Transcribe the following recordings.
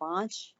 5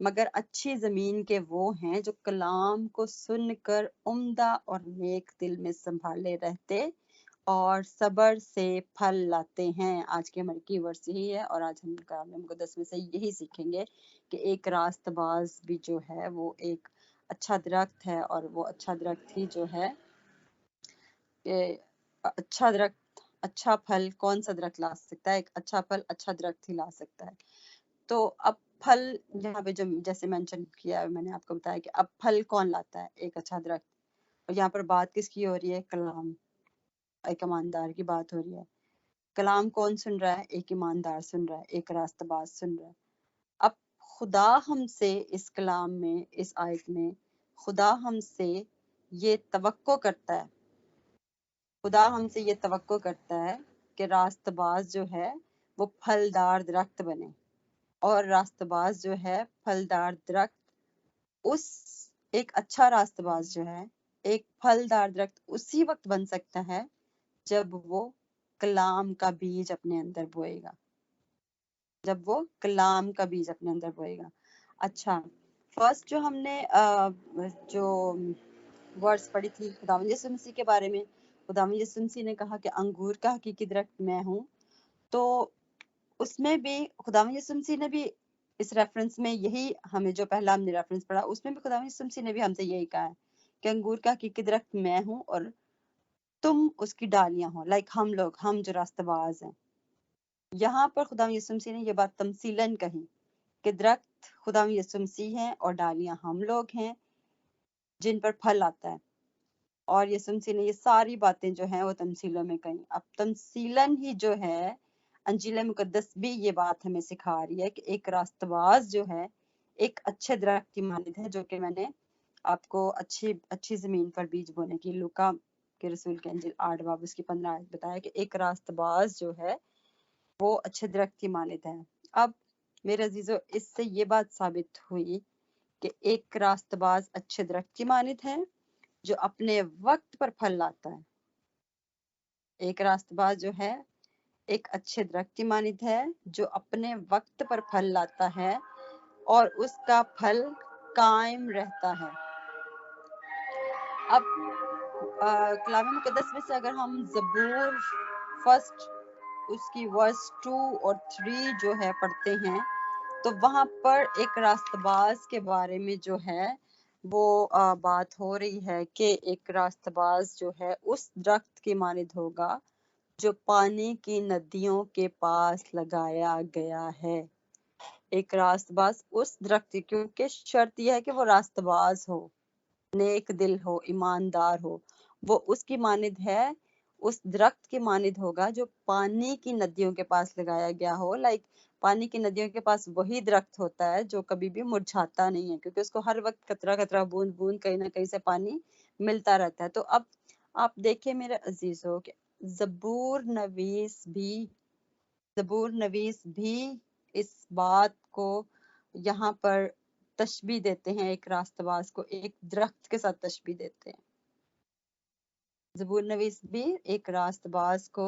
مگر اچھی زمین کے وہ ہیں جو کلام کو سن کر عمدہ اور نیک دل میں سنبھالے رہتے اور صبر سے پھل لاتے ہیں۔ آج کے ہماری کی ورڈ یہی ہے، اور آج ہم کلام مقدس میں سے یہی سیکھیں گے کہ ایک راست باز بھی جو ہے وہ ایک اچھا درخت ہے، اور وہ اچھا درخت ہی جو ہے کہ اچھا درخت اچھا پھل کون سا درخت لا سکتا ہے؟ ایک اچھا پھل اچھا درخت ہی لا سکتا ہے۔ تو اب پھل یہاں پہ جو جیسے مینشن کیا میں نے آپ کو بتایا کہ اب پھل کون لاتا ہے؟ ایک اچھا درخت۔ اور یہاں پر بات کس کی ہو رہی ہے؟ کلام، ایک ایماندار کی بات ہو رہی ہے۔ کلام کون سن رہا ہے؟ ایک ایماندار سن رہا ہے، ایک راست باز سن رہا ہے۔ اب خدا ہم سے اس کلام میں، اس آیت میں خدا ہم سے یہ توقع کرتا ہے، خدا ہم سے یہ توقع کرتا ہے کہ راست باز جو ہے وہ پھلدار درخت بنے، اور راست باز جو ہے پھلدار درخت اس ایک اچھا راست باز جو ہے ایک پھلدار درخت اسی وقت بن سکتا ہے جب وہ کلام کا بیج اپنے اندر بوئے گا، جب وہ کلام کا بیج اپنے اندر بوئے گا۔ اچھا، فرسٹ جو ہم نے جو ورڈز پڑھی تھی خداوند یسوع مسیح کے بارے میں، خداوند یسوع مسیح نے کہا کہ انگور کا حقیقی درخت میں ہوں، تو اس میں بھی خداوند یسوع مسیح نے بھی اس ریفرنس میں یہی ہمیں جو پہلا ہم نے ریفرنس پڑھا اس میں بھی خداوند یسوع مسیح نے بھی ہم سے یہی کہا ہے کہ انگور کا حقیقی درخت میں ہوں اور تم اس کی ڈالیاں ہو، لائک ہم جو راستہ باز ہیں۔ یہاں پر خداوند یسوع مسیح نے یہ بات تمثیلاً کہی کہ درخت خداوند یسوع مسیح ہیں اور ڈالیاں ہم لوگ ہیں جن پر پھل آتا ہے، اور یسوع مسیح نے یہ ساری باتیں جو ہیں وہ تمثیلوں میں کہیں۔ اب تمثیلاً ہی جو ہے انجیل مقدس بھی یہ بات ہمیں سکھا رہی ہے کہ ایک راست باز جو ہے ایک اچھے درخت کی مانند ہے، جو کہ میں نے آپ کو اچھی زمین پر بیج بونے کی لوکا کے رسول کے انجیل 8 باب اس کی 15 آیت بتایا کہ ایک راست باز جو ہے وہ اچھے درخت کی مانند ہے۔ اب میرے عزیزو، اس سے یہ بات ثابت ہوئی کہ ایک راست باز اچھے درخت کی مانند ہے جو اپنے وقت پر پھل لاتا ہے۔ ایک راست باز جو ہے ایک اچھے درخت کی مانند ہے جو اپنے وقت پر پھل لاتا ہے اور اس کا پھل قائم رہتا ہے۔ اب کلام مقدس میں سے اگر ہم زبور فرسٹ اس کی ورس 2 اور 3 جو ہے پڑھتے ہیں تو وہاں پر ایک راست باز کے بارے میں جو ہے وہ بات ہو رہی ہے کہ ایک راست باز جو ہے اس درخت کی مانند ہوگا جو پانی کی ندیوں کے پاس لگایا گیا ہے۔ ایک راست باز اس درخت کی، کیونکہ شرط یہ ہے کہ وہ راست باز ہو، نیک دل ہو، ایماندار ہو، وہ اس کی مانند ہے، اس درخت کی مانند ہوگا جو پانی کی ندیوں کے پاس لگایا گیا ہو۔ لائک پانی کی ندیوں کے پاس وہی درخت ہوتا ہے جو کبھی بھی مرجھاتا نہیں ہے، کیونکہ اس کو ہر وقت قطرہ قطرہ بوند بوند کہیں نہ کہیں سے پانی ملتا رہتا ہے۔ تو اب آپ دیکھیں میرے عزیزو کہ زبور نویس بھی اس بات کو یہاں پر تشبیہ دیتے ہیں، ایک راست باز کو ایک درخت کے ساتھ تشبیہ دیتے ہیں۔ زبور نویس بھی ایک راست باز کو،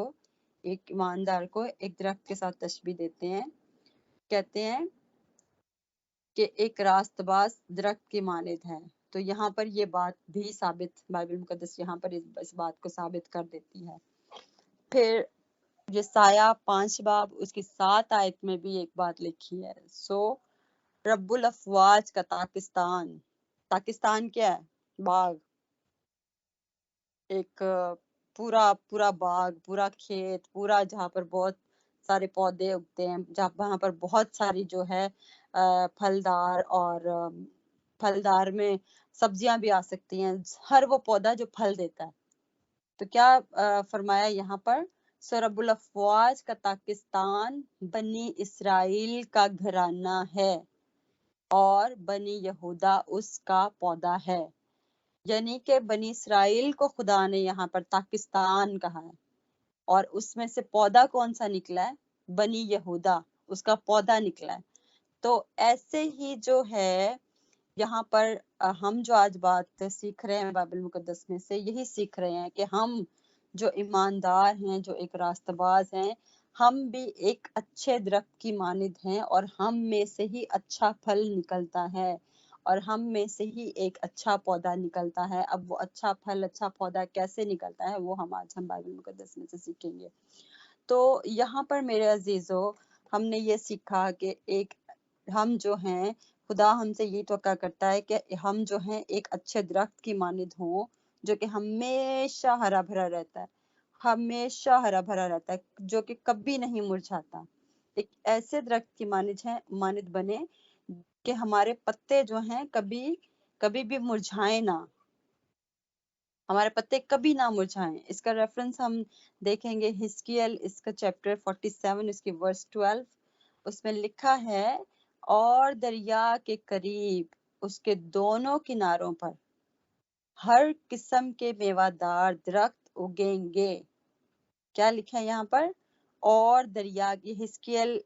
ایک ایماندار کو ایک درخت کے ساتھ تشبیہ دیتے ہیں، کہتے ہیں کہ ایک راست باز درخت کی مانند ہے۔ تو یہاں پر یہ بات بھی ثابت، بائبل مقدس یہاں پر اس بات کو ثابت کر دیتی ہے۔ پھر یسایہ 5 باب اس کی 7 آیت میں بھی ایک بات لکھی ہے، سو رب الافواج کا پاکستان کیا ہے؟ باغ، ایک پورا باغ، پورا کھیت، پورا جہاں پر بہت سارے پودے اگتے ہیں، وہاں پر بہت ساری جو ہے پھلدار میں سبزیاں بھی آ سکتی ہیں، ہر وہ پودا جو پھل دیتا ہے۔ تو کیا فرمایا یہاں پر؟ سو رب الافواج کا پاکستان بنی اسرائیل کا گھرانہ ہے اور بنی یہودا اس کا پودا ہے۔ یعنی کہ بنی اسرائیل کو خدا نے یہاں پر پاکستان کہا ہے، اور اس میں سے پودا کون سا نکلا ہے؟ بنی یہودا، اس کا پودا نکلا ہے۔ تو ایسے ہی جو ہے یہاں پر ہم جو آج بات سیکھ رہے ہیں بائبل مقدس میں سے، یہی سیکھ رہے ہیں کہ ہم جو ایماندار ہیں، جو ایک راست باز ہیں، ہم بھی ایک اچھے درخت کی مانند ہیں اور ہم میں سے ہی اچھا پھل نکلتا ہے، اور ہم میں سے ہی ایک اچھا پودا نکلتا ہے۔ اب وہ اچھا پھل، اچھا پودا کیسے نکلتا ہے وہ ہم بائبل مقدس میں سے سیکھیں گے۔ تو یہاں پر میرے عزیزو ہم نے یہ سیکھا کہ ہم جو ہیں، خدا ہم سے یہ توقع کرتا ہے کہ ہم جو ہیں ایک اچھے درخت کی مانند ہوں، جو کہ ہمیشہ ہرا بھرا رہتا ہے، ہمیشہ ہرا بھرا رہتا ہے، جو کہ کبھی نہیں مرجھاتا۔ ایک ایسے درخت کی مانند بنے کہ ہمارے پتے جو ہیں کبھی بھی مرجھائیں نہ، ہمارے پتے کبھی نہ مرجھائیں۔ اس کا ریفرنس ہم دیکھیں گے حزقیل، اس کا چیپٹر 47، اس کی ورس 12، اس میں لکھا ہے، اور دریا کے قریب اس کے دونوں کناروں پر ہر قسم کے میوہ دار درخت اگیں گے۔ کیا لکھا ہے یہاں پر؟ اور دریا کی، حزقیل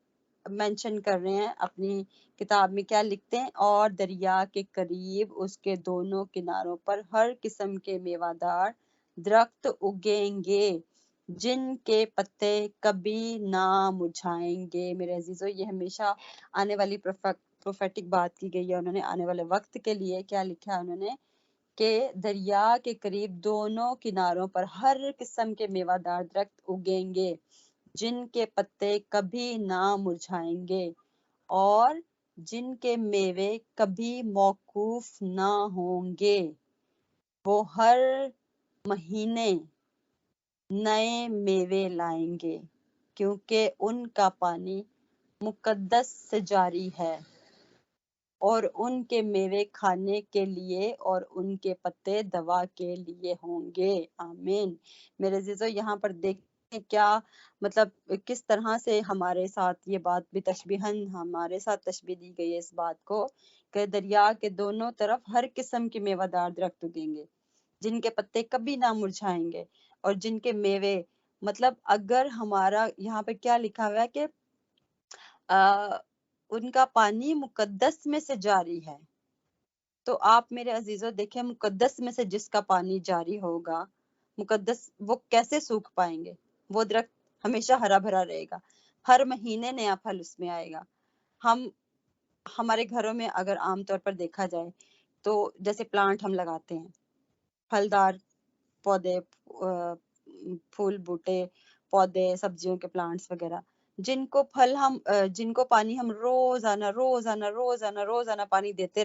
مینشن کر رہے ہیں اپنی کتاب میں، کیا لکھتے ہیں؟ اور دریا کے قریب اس کے دونوں کناروں پر ہر قسم کے میوہ دار درخت اگیں گے، جن کے پتے کبھی نہ مرجھائیں گے۔ میرے عزیزو، یہ ہمیشہ آنے والی پروفیٹک بات کی گئی ہے، انہوں نے آنے والے وقت کے لیے کیا لکھا ہے انہوں نے، کہ دریا کے قریب دونوں کناروں پر ہر قسم کے میوہ دار درخت اگیں گے، جن کے پتے کبھی نہ مرجھائیں گے، اور جن کے میوے کبھی موقوف نہ ہوں گے۔ وہ ہر مہینے نئے میوے لائیں گے، کیونکہ ان کا پانی مقدس سے جاری ہے، اور ان کے میوے کھانے کے لیے اور ان کے پتے دوا کے لیے ہوں گے۔ آمین۔ میرے عزیزو، یہاں پر دیکھیں کیا مطلب کس طرح سے ہمارے ساتھ یہ بات بھی تشبیہاً ہمارے ساتھ تشبیہ دی گئی ہے اس بات کو، کہ دریا کے دونوں طرف ہر قسم کے میوہ دار درخت اگیں گے، جن کے پتے کبھی نہ مرجھائیں گے، اور جن کے میوے، مطلب اگر ہمارا یہاں پہ کیا لکھا ہوا ہے کہ ان کا پانی مقدس میں سے جاری ہے۔ تو آپ میرے عزیزو دیکھیں، مقدس میں سے جس کا پانی جاری ہوگا، مقدس، وہ کیسے سوکھ پائیں گے؟ وہ درخت ہمیشہ ہرا بھرا رہے گا، ہر مہینے نیا پھل اس میں آئے گا۔ ہمارے گھروں میں اگر عام طور پر دیکھا جائے تو جیسے پلانٹ ہم لگاتے ہیں، پھلدار پودے، پھول بوٹے پودے، سبزیوں کے پلانٹس وغیرہ، جن کو پانی ہم روزانہ پانی دیتے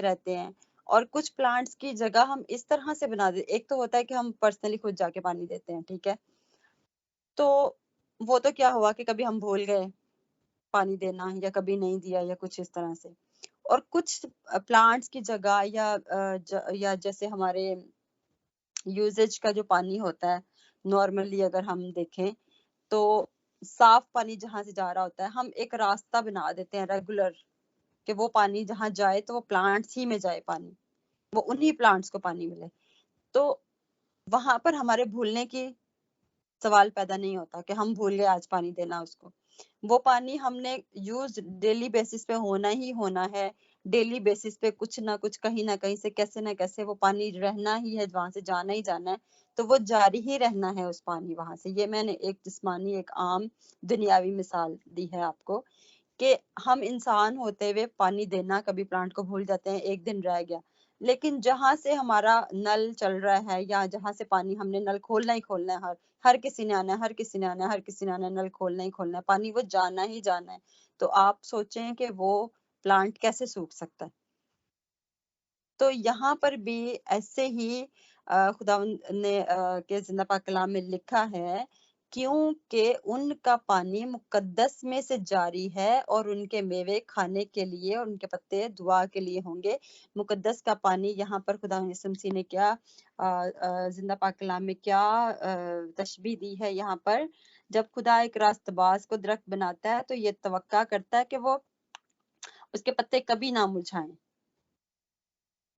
رہتے ہیں، اور کچھ پلانٹس کی جگہ ہم اس طرح سے بنا دیتے، ایک تو ہوتا ہے کہ ہم پرسنلی خود جا کے پانی دیتے ہیں، ٹھیک ہے، تو وہ تو کیا ہوا کہ کبھی ہم بھول گئے پانی دینا، یا کبھی نہیں دیا، یا کچھ اس طرح سے، اور کچھ پلانٹس کی جگہ یا جیسے ہمارے یوزیج کا جو پانی ہوتا ہے نارملی اگر ہم دیکھیں تو صاف پانی جہاں سے جا رہا ہوتا ہے، ہم ایک راستہ بنا دیتے ہیں ریگولر، کہ وہ پانی جہاں جائے تو وہ پلانٹس ہی میں جائے، پانی وہ انہی پلانٹس کو پانی ملے۔ تو وہاں پر ہمارے بھولنے کی سوال پیدا نہیں ہوتا کہ ہم بھول گئے آج پانی دینا اس کو، وہ پانی ہم نے یوز ڈیلی بیسس پہ ہونا ہی ہونا ہے، ڈیلی بیسس پہ کچھ نہ کچھ، کہیں نہ کہیں سے، کیسے نہ کیسے وہ پانی رہنا ہی ہے، وہاں سے جانا ہی جانا ہے، تو وہ جاری ہی رہنا ہے اس پانی وہاں سے۔ یہ میں نے ایک جسمانی، ایک عام دنیاوی مثال دی ہے آپ کو، کہ ہم انسان ہوتے ہوئے پانی دینا کبھی پلانٹ کو بھول جاتے ہیں، ایک دن رہ گیا، لیکن جہاں سے ہمارا نل چل رہا ہے، یا جہاں سے پانی ہم نے نل کھولنا ہی کھولنا ہے، ہر کسی نے آنا ہے نل کھولنا ہی کھولنا ہے، پانی وہ جانا ہی جانا ہے، تو آپ سوچیں کہ وہ پلانٹ کیسے سوکھ سکتا ہے۔ تو یہاں پر بھی ایسے ہی خدا نے کے زندہ پاک کلام میں لکھا ہے، کیونکہ ان کا پانی مقدس میں سے جاری ہے، اور ان کے میوے کھانے کے لیے، اور ان کے پتے دعا کے لیے ہوں گے۔ مقدس کا پانی یہاں پر خدا یسوع مسیح نے کیا زندہ پاک کلام میں کیا تشبیہ دی ہے یہاں پر، جب خدا ایک راست باز کو درخت بناتا ہے تو یہ توقع کرتا ہے کہ وہ اس کے پتے کبھی نہ مرجھائیں۔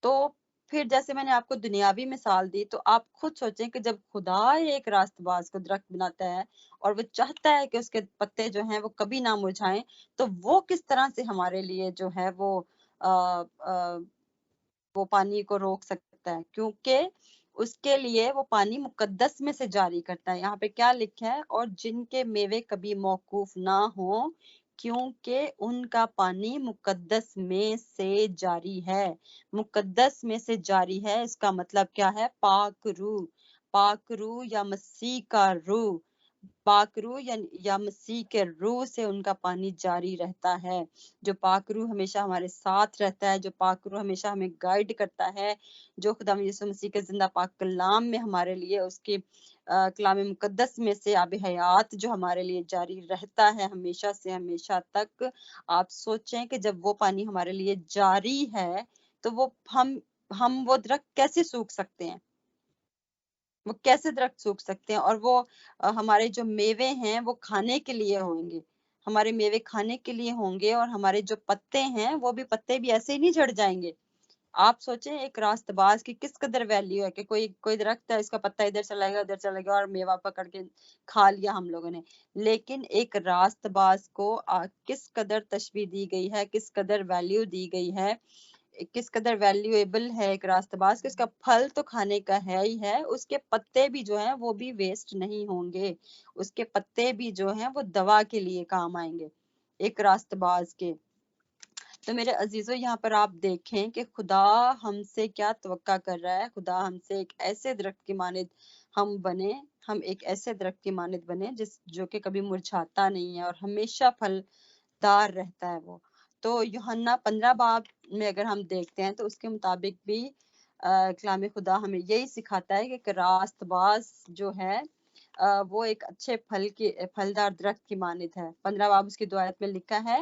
تو پھر جیسے میں نے آپ کو دنیاوی مثال دی، تو آپ خود سوچیں کہ جب خدا ایک راست باز کو درخت بناتا ہے اور وہ چاہتا ہے کہ اس کے پتے جو ہیں وہ کبھی نہ مرجھائیں، تو وہ کس طرح سے ہمارے لیے جو ہے وہ پانی کو روک سکتا ہے، کیونکہ اس کے لیے وہ پانی مقدس میں سے جاری کرتا ہے. یہاں پہ کیا لکھا ہے؟ اور جن کے میوے کبھی موقوف نہ ہوں کیونکہ ان کا پانی مقدس میں سے جاری ہے. مقدس میں سے جاری ہے اس کا مطلب کیا ہے؟ پاک روح. پاک روح یا مسیح کا روح، پاک روح یا مسیح کے روح سے ان کا پانی جاری رہتا ہے. جو پاک روح ہمیشہ ہمارے ساتھ رہتا ہے، جو پاک روح ہمیشہ ہمیں گائیڈ کرتا ہے، جو خدا یسوع مسیح کے زندہ پاک کلام میں ہمارے لیے اس کی کلام مقدس میں سے آب حیات جو ہمارے لیے جاری رہتا ہے ہمیشہ سے ہمیشہ تک. آپ سوچیں کہ جب وہ پانی ہمارے لیے جاری ہے تو وہ ہم وہ درخت کیسے سوکھ سکتے ہیں؟ وہ کیسے درخت سوکھ سکتے ہیں؟ اور وہ ہمارے جو میوے ہیں وہ کھانے کے لیے ہوں گے، ہمارے میوے کھانے کے لیے ہوں گے، اور ہمارے جو پتے ہیں وہ بھی پتے بھی ایسے ہی نہیں جھڑ جائیں گے. آپ سوچیں ایک راست باز کی کس قدر ویلیو ہے کہ کوئی درخت ہے، اس کا پتا ادھر چلا گیا ادھر چلا گیا اور میوہ پکڑ کے کھا لیا ہم لوگوں نے. لیکن ایک راست باز کو کس قدر تشبیہ دی گئی ہے، کس قدر ویلیو دی گئی ہے، کس قدر ویلیویبل ہے ایک راست باز کہ اس کا پھل تو کھانے کا ہے ہی ہے، اس کے پتے بھی جو ہیں وہ بھی ویسٹ نہیں ہوں گے، اس کے پتے بھی جو ہیں وہ دوا کے لیے کام آئیں گے ایک راست باز کے. تو میرے عزیزوں یہاں پر آپ دیکھیں کہ خدا ہم سے کیا توقع کر رہا ہے. خدا ہم سے ایک ایسے درخت کی مانند ہم ایک ایسے درخت کی مانند بنے جو کہ کبھی مرجھاتا نہیں ہے اور ہمیشہ پھل دار رہتا ہے وہ. تو یوحنا 15 باب میں اگر ہم دیکھتے ہیں تو اس کے مطابق بھی کلام خدا ہمیں یہی سکھاتا ہے کہ راست باز جو ہے وہ ایک اچھے پھلدار درخت کی مانند ہے. 15 باب اس کی 2 آیت میں لکھا ہے،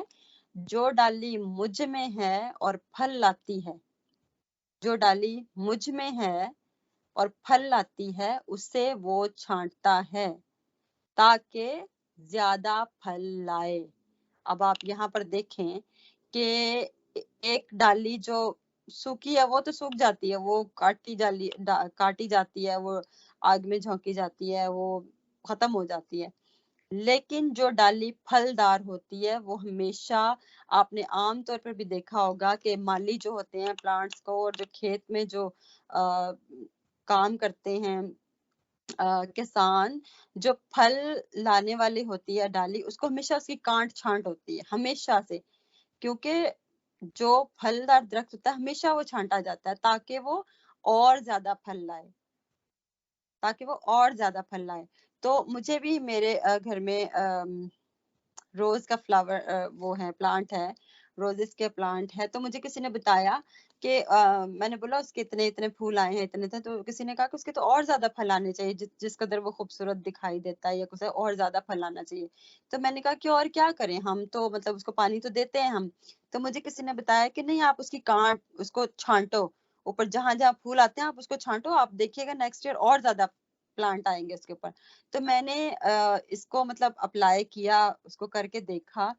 جو ڈالی مجھ میں ہے اور پھل لاتی ہے، جو ڈالی مجھ میں ہے اور پھل لاتی ہے اسے وہ چھانٹتا ہے تاکہ زیادہ پھل لائے. اب آپ یہاں پر دیکھیں کہ ایک ڈالی جو سوکھی ہے وہ تو سوکھ جاتی ہے، وہ کاٹی جاتی ہے، وہ آگ میں جھونکی جاتی ہے، وہ ختم ہو جاتی ہے. لیکن جو ڈالی پھلدار ہوتی ہے وہ ہمیشہ، آپ نے عام طور پر بھی دیکھا ہوگا کہ مالی جو ہوتے ہیں پلانٹس کو اور جو کھیت میں جو کام کرتے ہیں کسان، جو پھل لانے والی ہوتی ہے ڈالی، اس کو ہمیشہ اس کی کانٹ چھانٹ ہوتی ہے ہمیشہ سے، کیونکہ جو پھلدار درخت ہوتا ہے ہمیشہ وہ چھانٹا جاتا ہے تاکہ وہ اور زیادہ پھل لائے، تاکہ وہ اور زیادہ پھل لائے. تو مجھے بھی میرے گھر میں روز کا فلاور وہ ہے پلانٹ ہے، روزز کے پلانٹ ہے. تو مجھے کسی نے بتایا کہ میں نے بولا اس کے اتنے پھول آئے ہیں اتنے، تو کسی نے کہا کہ اس کے تو اور زیادہ پھل آنے چاہیے، جس قدر وہ خوبصورت دکھائی دیتا ہے یا کچھ اور زیادہ پھل آنا چاہیے. تو میں نے کہا کہ اور کیا کریں، ہم تو مطلب اس کو پانی تو دیتے ہیں ہم. تو مجھے کسی نے بتایا کہ نہیں، آپ اس کی کانٹ اس کو چھانٹو، اوپر جہاں جہاں پھول آتے ہیں آپ اس کو چھانٹو، آپ دیکھیے گا نیکسٹ ایئر اور زیادہ پلانٹ آئیں گے اس کے اوپر. تو میں نے اس کو مطلب اپلائی کیا، اس کو کر کے دیکھا،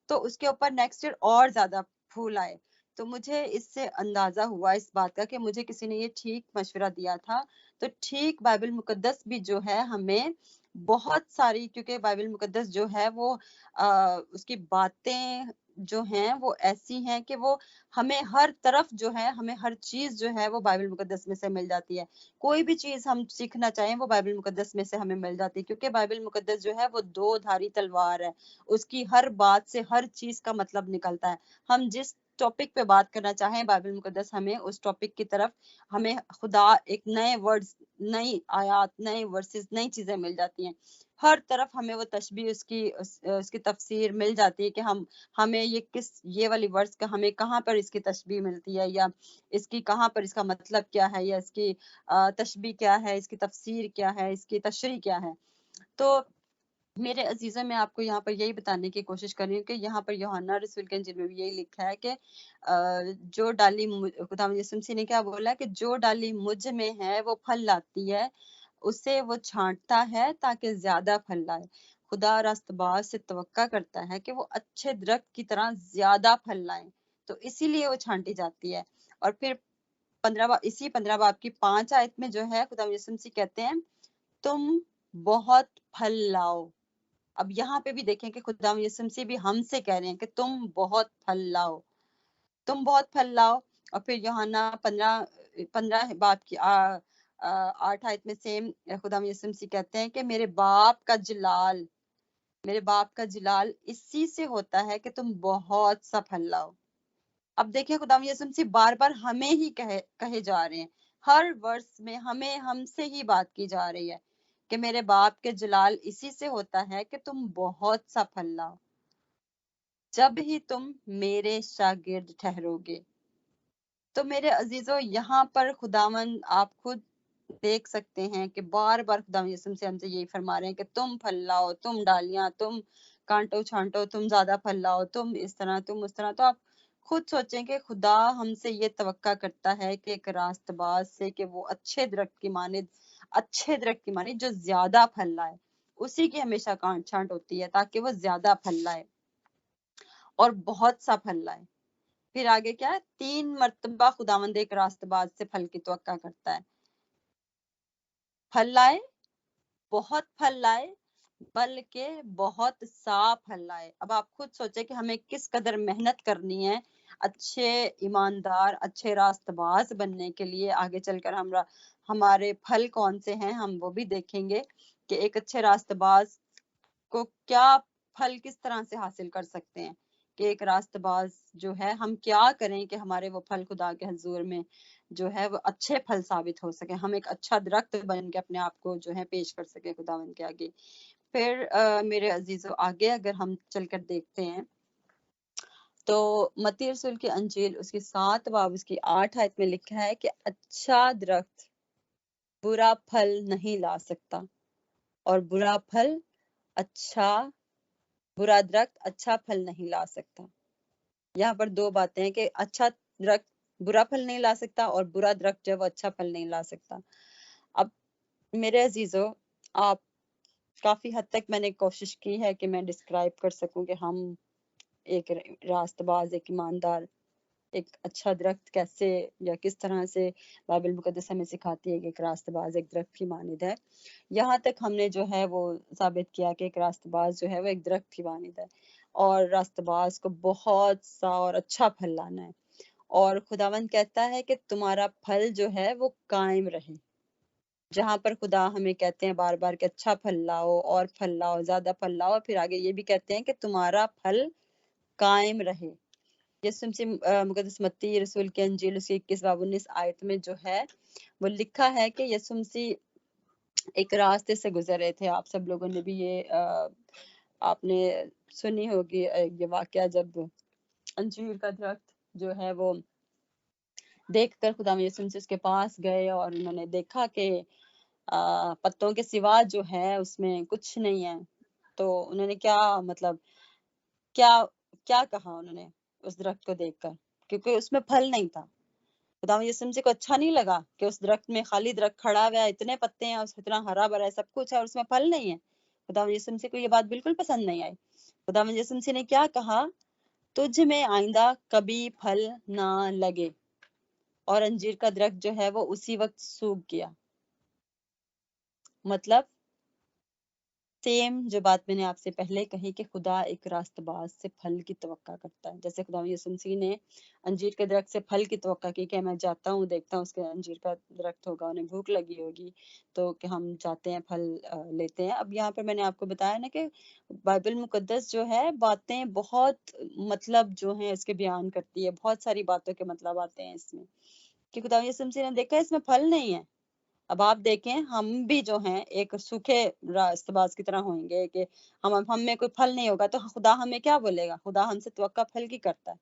تو اس کے اوپر نیکسٹ ایئر اور زیادہ پھول آئے. تو مجھے اس سے اندازہ ہوا اس بات کا کہ مجھے کسی نے یہ ٹھیک مشورہ دیا تھا. تو ٹھیک بائبل مقدس بھی جو ہے ہمیں بہت ساری، کیونکہ بائبل مقدس جو ہے وہ اس کی باتیں جو ہیں وہ ایسی ہیں کہ وہ ہمیں ہر طرف جو ہے، ہمیں ہر چیز جو ہے وہ بائبل مقدس میں سے مل جاتی ہے. کوئی بھی چیز ہم سیکھنا چاہیں وہ بائبل مقدس میں سے ہمیں مل جاتی ہے، کیونکہ بائبل مقدس جو ہے وہ 2 دھاری تلوار ہے، اس کی ہر بات سے ہر چیز کا مطلب نکلتا ہے. ہم جس ٹاپک پہ بات کرنا چاہیں بائبل مقدس ہمیں اس ٹاپک کی طرف، ہمیں خدا ایک نئے ورڈز، نئی آیات، نئے ورسز، نئی چیزیں مل جاتی ہیں. ہر طرف ہمیں وہ تشبیہ اس کی تفسیر مل جاتی ہے کہ ہمیں یہ والی ورڈز کا ہمیں کہاں پر اس کی تشبیہ ملتی ہے، یا اس کی کہاں پر اس کا مطلب کیا ہے، یا اس کی تشبیہ کیا ہے، اس کی تفسیر کیا ہے، اس کی تشریح کیا ہے. تو میرے عزیزوں میں آپ کو یہاں پر یہی بتانے کی کوشش کر رہی ہوں کہ یہاں پر یوحنا رسول کے انجیل میں بھی یہی لکھا ہے کہ جو ڈالی، خدا یسوع مسیح نے کیا بولا کہ جو ڈالی مجھ میں ہے وہ پھل لاتی ہے، اسے وہ چھانٹتا ہے تاکہ زیادہ پھل لائے. خدا راست باز سے توقع کرتا ہے کہ وہ اچھے درخت کی طرح زیادہ پھل لائیں، تو اسی لیے وہ چھانٹی جاتی ہے. اور پھر 15 باب کی 5 آیت میں جو ہے خدا یسوع مسیح کہتے ہیں تم بہت پھل لاؤ. اب یہاں پہ بھی دیکھیں کہ خدا یسوع مسیح بھی ہم سے کہہ رہے ہیں کہ تم بہت پھل لاؤ، تم بہت پھل لاؤ. اور پھر یوحنا 15 باب کی 8 آیت میں سیم خدا یسوع مسیح کہتے ہیں کہ میرے باپ کا جلال اسی سے ہوتا ہے کہ تم بہت سا پھل لاؤ۔ اب دیکھیں خدا یسوع مسیح بار بار ہمیں ہی کہے جا رہے ہیں، ہر ورس میں ہم سے ہی بات کی جا رہی ہے کہ میرے باپ کے جلال اسی سے ہوتا ہے کہ تم بہت سا پھل لاؤ، جب ہی تم میرے شاگرد ٹھہرو گے۔ تو میرے عزیزو، یہاں پر خداوند آپ خود دیکھ سکتے ہیں کہ بار بار خدا یسوع سے ہم سے یہی فرما رہے ہیں کہ تم پھل لاؤ، تم ڈالیاں، تم کانٹو چھانٹو، تم زیادہ پھل لاؤ، تم اس طرح تم اس طرح۔ تو آپ خود سوچیں کہ خدا ہم سے یہ توقع کرتا ہے کہ ایک راست باز سے کہ وہ اچھے درخت کی مانند جو زیادہ پھل لائے، اسی کی ہمیشہ کانٹ چھانٹ ہوتی ہے تاکہ وہ زیادہ پھل لائے اور بہت سا پھل لائے۔ پھر آگے کیا ہے؟ 3 مرتبہ خداوند ایک راست باز سے پھل کی توقع کرتا ہے، پھل لائے، بہت پھل لائے، بلکہ بہت سا پھل لائے۔ اب آپ خود سوچیں کہ ہمیں کس قدر محنت کرنی ہے اچھے ایماندار، اچھے راست باز بننے کے لیے۔ آگے چل کر ہمارے پھل کون سے ہیں ہم وہ بھی دیکھیں گے کہ ایک اچھے راست باز کو کیا پھل کس طرح سے حاصل کر سکتے ہیں، کہ ایک راست باز جو ہے ہم کیا کریں کہ ہمارے وہ پھل خدا کے حضور میں جو ہے وہ اچھے پھل ثابت ہو سکے، ہم ایک اچھا درخت بن کے اپنے آپ کو جو ہے پیش کر سکے خداوند کے آگے۔ پھر میرے عزیزو آگے اگر ہم چل کر دیکھتے ہیں تو متی رسول کی انجیل اس کی 7 باب اس کی 8 آیت میں لکھا ہے کہ اچھا درخت برا پھل نہیں لا سکتا اور برا درخت اچھا پھل نہیں لا سکتا۔ یہاں پر 2 باتیں ہیں کہ اچھا درخت برا پھل نہیں لا سکتا اور برا درخت جو ہے وہ اچھا پھل نہیں لا سکتا۔ اب میرے عزیزو، آپ کافی حد تک میں نے کوشش کی ہے کہ میں ڈسکرائب کر سکوں کہ ہم ایک راست باز، ایک ایماندار، ایک اچھا درخت کیسے یا کس طرح سے بائبل مقدس ہمیں سکھاتی ہے کہ ایک راست باز ایک درخت کی مانند ہے۔ یہاں تک ہم نے جو ہے وہ ثابت کیا کہ ایک راست باز جو ہے وہ ایک درخت کی مانند ہے اور راست باز کو بہت سا اور اچھا پھل لانا ہے، اور خداوند کہتا ہے کہ تمہارا پھل جو ہے وہ قائم رہے۔ جہاں پر خدا ہمیں کہتے ہیں بار بار کہ اچھا پھل لاؤ اور پھل لاؤ، زیادہ پھل لاؤ، پھر آگے یہ بھی کہتے ہیں کہ تمہارا پھل قائم رہے۔ یسوع مسیح مقدس متی رسول کی انجیل اس کی 21 باب 19 آیت میں جو ہے وہ لکھا ہے کہ یسوع مسیح ایک راستے سے گزر رہے تھے۔ آپ سب لوگوں نے بھی یہ آپ نے سنی ہوگی یہ واقعہ، جب انجیر کا درخت جو ہے وہ دیکھ کر خدا یسوع مسیح اس کے پاس گئے اور انہوں نے دیکھا کہ پتوں کے سوا جو ہے اس میں کچھ نہیں ہے، تو انہوں نے کیا کہا انہوں نے اس درخت کو دیکھ کر، کیونکہ اس میں پھل نہیں تھا۔ خدا یسوع مسیح کو اچھا نہیں لگا کہ اس درخت میں خالی درخت کھڑا ہوا ہے، اتنے پتے ہیں، اس اتنا ہرا بھرا ہے، سب کچھ ہے اور اس میں پھل نہیں ہے۔ خدا یسوع مسیح کو یہ بات بالکل پسند نہیں آئی۔ خدا یسوع مسیح نے کیا کہا؟ تجھ میں آئندہ کبھی پھل نہ لگے، اور انجیر کا درخت جو ہے وہ اسی وقت سوکھ گیا۔ مطلب سیم جو بات میں نے آپ سے پہلے کہی کہ خدا ایک راست باز سے پھل کی توقع کرتا ہے، جیسے خدا یسوع مسیح نے انجیر کے درخت سے پھل کی توقع کی کہ میں جاتا ہوں دیکھتا ہوں اس کے انجیر کا درخت ہوگا، انہیں بھوک لگی ہوگی تو کہ ہم جاتے ہیں پھل لیتے ہیں۔ اب یہاں پر میں نے آپ کو بتایا نا کہ بائبل مقدس جو ہے باتیں بہت مطلب جو ہیں اس کے بیان کرتی ہے، بہت ساری باتوں کے مطلب آتے ہیں اس میں، کہ خدا یسوع مسیح نے دیکھا اس میں پھل نہیں ہے۔ اب آپ دیکھیں ہم بھی جو ہیں ایک سوکھے راست باز کی طرح ہوئیں گے کہ ہم میں کوئی پھل نہیں ہوگا، تو خدا ہمیں کیا بولے گا؟ خدا ہم سے توقع پھل کی کرتا ہے،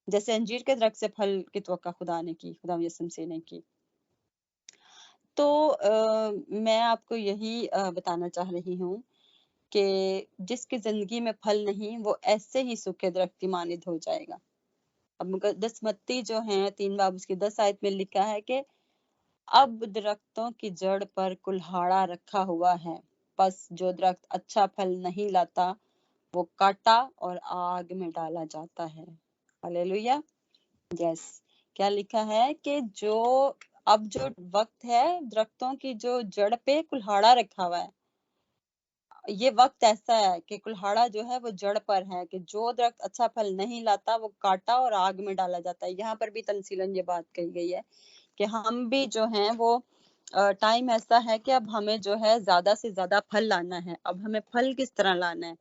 جیسے انجیر کے درخت سے پھل کی توقع خدا نے کی، خدا یسوع مسیح نے کی۔ تو میں آپ کو یہی بتانا چاہ رہی ہوں کہ جس کی زندگی میں پھل نہیں وہ ایسے ہی سوکھے درخت کی مانند ہو جائے گا۔ اب مقدس متی جو ہیں 3 باب اس کی 10 آیت میں لکھا ہے کہ اب درختوں کی جڑ پر کلہاڑا رکھا ہوا ہے، پس جو درخت اچھا پھل نہیں لاتا وہ کاٹا اور آگ میں ڈالا جاتا ہے۔ ہلیلویا۔ یس، کیا لکھا ہے کہ اب جو وقت ہے درختوں کی جو جڑ پہ کلہاڑا رکھا ہوا ہے، یہ وقت ایسا ہے کہ کلہاڑا جو ہے وہ جڑ پر ہے کہ جو درخت اچھا پھل نہیں لاتا وہ کاٹا اور آگ میں ڈالا جاتا ہے۔ یہاں پر بھی تمثیلاً یہ بات کہی گئی ہے کہ ہم بھی جو ہیں وہ ٹائم ایسا ہے کہ اب ہمیں جو ہے زیادہ سے زیادہ پھل لانا ہے. اب ہمیں پھل کس طرح لانا ہے،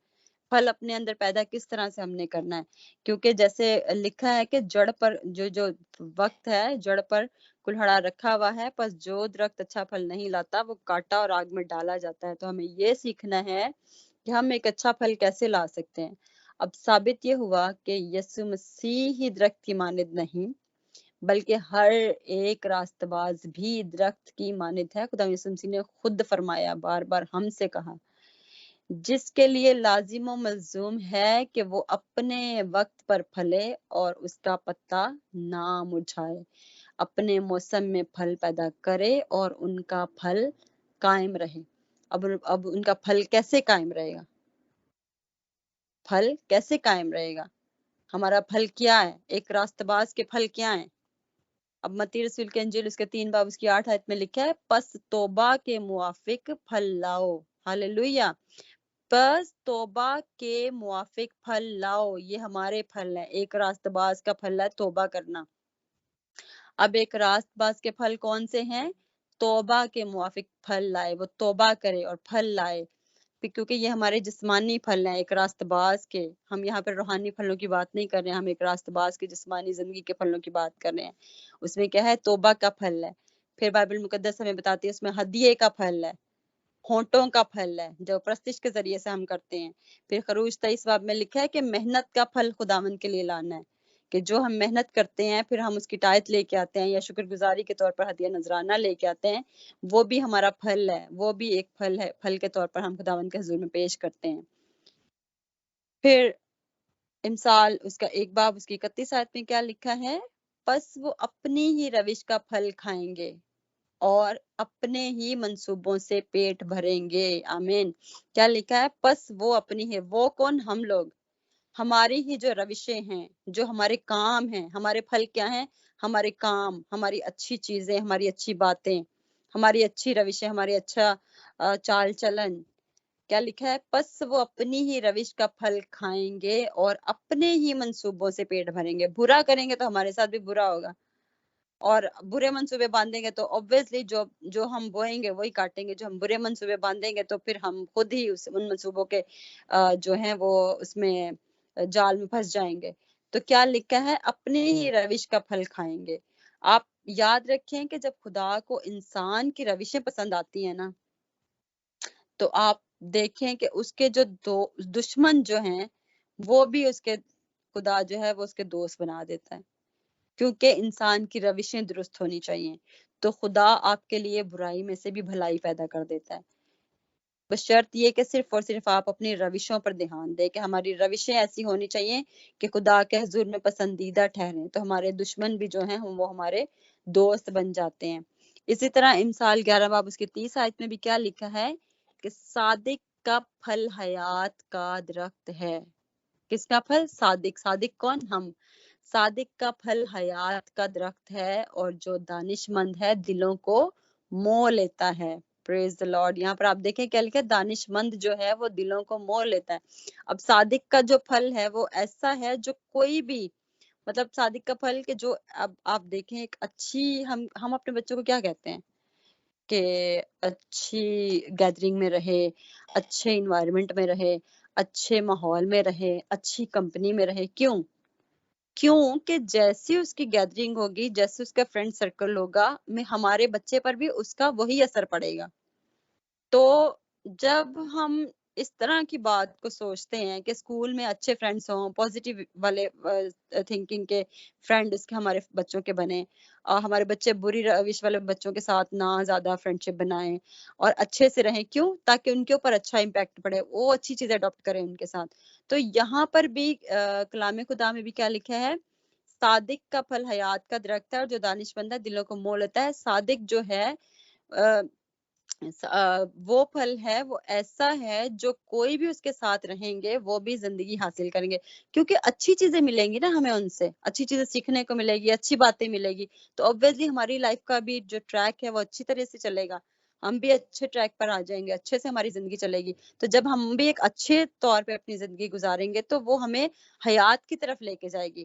پھل اپنے اندر پیدا کس طرح سے ہم نے کرنا ہے، کیونکہ جیسے لکھا ہے کہ جڑ پر جو وقت ہے جڑ پر کلہڑا رکھا ہوا ہے، پس جو درخت اچھا پھل نہیں لاتا وہ کاٹا اور آگ میں ڈالا جاتا ہے. تو ہمیں یہ سیکھنا ہے کہ ہم ایک اچھا پھل کیسے لا سکتے ہیں. اب ثابت یہ ہوا کہ یسوع مسیح ہی درخت کی مانند نہیں بلکہ ہر ایک راست باز بھی درخت کی مانند ہے. خدا یسوع مسیح نے خود فرمایا، بار بار ہم سے کہا، جس کے لیے لازم و ملزوم ہے کہ وہ اپنے وقت پر پھلے اور اس کا پتا نہ مرجھائے، اپنے موسم میں پھل پیدا کرے اور ان کا پھل قائم رہے. اب ان کا پھل کیسے قائم رہے گا؟ پھل کیسے قائم رہے گا؟ ہمارا پھل کیا ہے؟ ایک راست باز کے پھل کیا ہیں؟ اب متی رسول کے انجیل اس کے 3 باب اس کی 8 آیت میں لکھا ہے، پس توبہ کے موافق پھل لاؤ. ہاللیلویہ. بس توبہ کے موافق پھل لاؤ. یہ ہمارے پھل ہیں. ایک راست باز کا پھل ہے توبہ کرنا. اب ایک راست باز کے پھل کون سے ہیں؟ توبہ کے موافق پھل لائے، وہ توبہ کرے اور پھل لائے، کیونکہ یہ ہمارے جسمانی پھل ہیں ایک راست باز کے. ہم یہاں پر روحانی پھلوں کی بات نہیں کر رہے ہیں، ہم ایک راست باز کے جسمانی زندگی کے پھلوں کی بات کر رہے ہیں. اس میں کیا ہے؟ توبہ کا پھل ہے. پھر بائبل مقدس ہمیں بتاتی ہے اس میں ہدیے کا پھل ہے، ہونٹوں کا پھل ہے جو پرستش کے ذریعے سے ہم کرتے ہیں. پھر خروج 23 باب میں لکھا ہے کہ محنت کا پھل خداوند کے لیے لانا ہے، کہ جو ہم محنت کرتے ہیں پھر ہم اس کی ٹائٹ لے کے آتے ہیں یا شکر گزاری کے طور پر ہدیہ نذرانہ لے کے آتے ہیں، وہ بھی ہمارا پھل ہے، وہ بھی ایک پھل ہے، پھل کے طور پر ہم خداوند کے حضور میں پیش کرتے ہیں. پھر امثال اس کا 1 باب اس کی 31 آیت میں کیا لکھا ہے؟ پس وہ اپنی ہی روش کا پھل کھائیں گے اور اپنے ہی منصوبوں سے پیٹ بھریں گے. آمین. کیا لکھا ہے؟ پس وہ اپنی ہے، وہ کون؟ ہم لوگ. ہماری ہی جو روشیں ہیں، جو ہمارے کام ہیں، ہمارے پھل کیا ہیں؟ ہمارے کام، ہماری اچھی چیزیں، ہماری اچھی باتیں، ہماری اچھی روشیں، ہمارے اچھا چال چلن. کیا لکھا ہے؟ پس وہ اپنی ہی روش کا پھل کھائیں گے اور اپنے ہی منصوبوں سے پیٹ بھریں گے. برا کریں گے تو ہمارے ساتھ بھی برا ہوگا، اور برے منصوبے باندھیں گے تو obviously جو ہم بوئیں گے وہی کاٹیں گے. جو ہم برے منصوبے باندھیں گے تو پھر ہم خود ہی ان منصوبوں کے جو ہیں وہ اس میں جال میں پھنس جائیں گے. تو کیا لکھا ہے؟ اپنے ہی روش کا پھل کھائیں گے. آپ یاد رکھیں کہ جب خدا کو انسان کی روشیں پسند آتی ہیں نا، تو آپ دیکھیں کہ اس کے جو دشمن جو ہیں وہ بھی اس کے خدا جو ہے وہ اس کے دوست بنا دیتا ہے، کیونکہ انسان کی روشیں درست ہونی چاہیے. تو خدا آپ کے لیے برائی میں سے بھی بھلائی پیدا کر دیتا ہے، بس شرط یہ کہ صرف اور صرف آپ اپنی روشوں پر دھیان دیں کہ ہماری روشیں ایسی ہونی چاہیے کہ خدا کے حضور میں پسندیدہ ٹھہریں، تو ہمارے دشمن بھی جو ہیں وہ ہمارے دوست بن جاتے ہیں. اسی طرح امثال 11 باب اس کی 30 آیت میں بھی کیا لکھا ہے کہ صادق کا پھل حیات کا درخت ہے. کس کا پھل؟ صادق. صادق کون؟ ہم. صادق کا پھل حیات کا درخت ہے اور جو دانش مند ہے دلوں کو مو لیتا ہے. پریز دی لارڈ. یہاں پر آپ دیکھیں کیا لکھا ہے؟ دانش مند جو ہے وہ دلوں کو مو لیتا ہے. اب صادق کا جو پھل ہے وہ ایسا ہے جو کوئی بھی مطلب صادق کا پھل کہ جو اب آپ دیکھیں ایک اچھی ہم اپنے بچوں کو کیا کہتے ہیں کہ اچھی گیدرنگ میں رہے، اچھے انوائرمنٹ میں رہے، اچھے ماحول میں رہے، اچھی کمپنی میں رہے. کیوں کہ جیسی اس کی گیدرنگ ہوگی، جیسے اس کا فرینڈ سرکل ہوگا، ہمارے بچے پر بھی اس کا وہی اثر پڑے گا. تو جب ہم اس طرح کی بات کو سوچتے ہیں کہ اسکول میں اچھے فرینڈس ہوں، پازیٹیو والے تھنکنگ کے فرینڈ اس کے ہمارے بچوں کے بنے، ہمارے بچے بری روش والے بچوں کے ساتھ نہ زیادہ فرینڈشپ بنائیں اور اچھے سے رہیں. کیوں؟ تاکہ ان کے اوپر اچھا امپیکٹ پڑے، وہ اچھی چیزیں اڈاپٹ کریں ان کے ساتھ. تو یہاں پر بھی کلام خدا میں بھی کیا لکھا ہے؟ صادق کا پھل حیات کا درخت ہے اور جو دانش مند ہے دلوں کو مو لیتا ہے. صادق جو ہے وہ پھل ہے، وہ ایسا ہے جو کوئی بھی اس کے ساتھ رہیں گے وہ بھی زندگی حاصل کریں گے، کیونکہ اچھی چیزیں ملیں گی نا ہمیں، ان سے اچھی چیزیں سیکھنے کو ملے گی، اچھی باتیں ملے گی. تو obviously ہماری لائف کا بھی جو ٹریک ہے وہ اچھی طرح سے چلے گا، ہم بھی اچھے ٹریک پر آ جائیں گے، اچھے سے ہماری زندگی چلے گی. تو جب ہم بھی ایک اچھے طور پہ اپنی زندگی گزاریں گے تو وہ ہمیں حیات کی طرف لے کے جائے گی.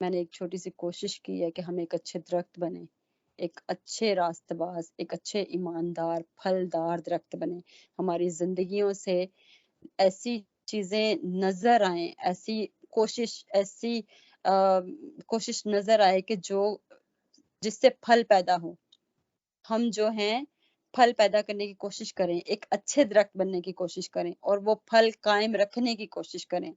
میں نے ایک چھوٹی سی کوشش کی ہے کہ ہم ایک اچھے درخت بنے، ایک اچھے راست باز، ایک اچھے ایماندار پھلدار درخت بنے، ہماری زندگیوں سے ایسی چیزیں نظر آئیں، ایسی کوشش نظر آئے کہ جس سے پھل پیدا ہو، ہم جو ہیں پھل پیدا کرنے کی کوشش کریں، ایک اچھے درخت بننے کی کوشش کریں اور وہ پھل قائم رکھنے کی کوشش کریں۔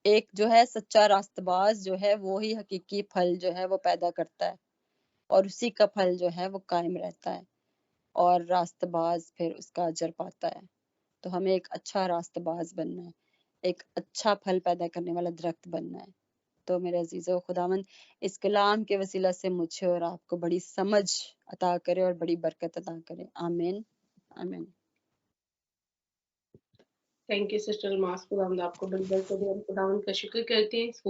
ایک جو ہے سچا راست باز جو ہے وہی حقیقی پھل جو ہے وہ پیدا کرتا ہے اور اسی کا پھل جو ہے وہ قائم رہتا ہے اور راست باز پھر اس کا اجر پاتا ہے۔ تو ہمیں ایک اچھا راست باز بننا ہے، ایک اچھا پھل پیدا کرنے والا درخت بننا ہے۔ تو میرے عزیزو، خداوند اس کلام کے وسیلہ سے مجھے اور آپ کو بڑی سمجھ عطا کرے اور بڑی برکت عطا کرے، آمین آمین۔ تھینک یو سسٹر الماس، خداوند آپ کو بڑی برکت دے، ہم خداوند کا شکر کرتے ہیں اس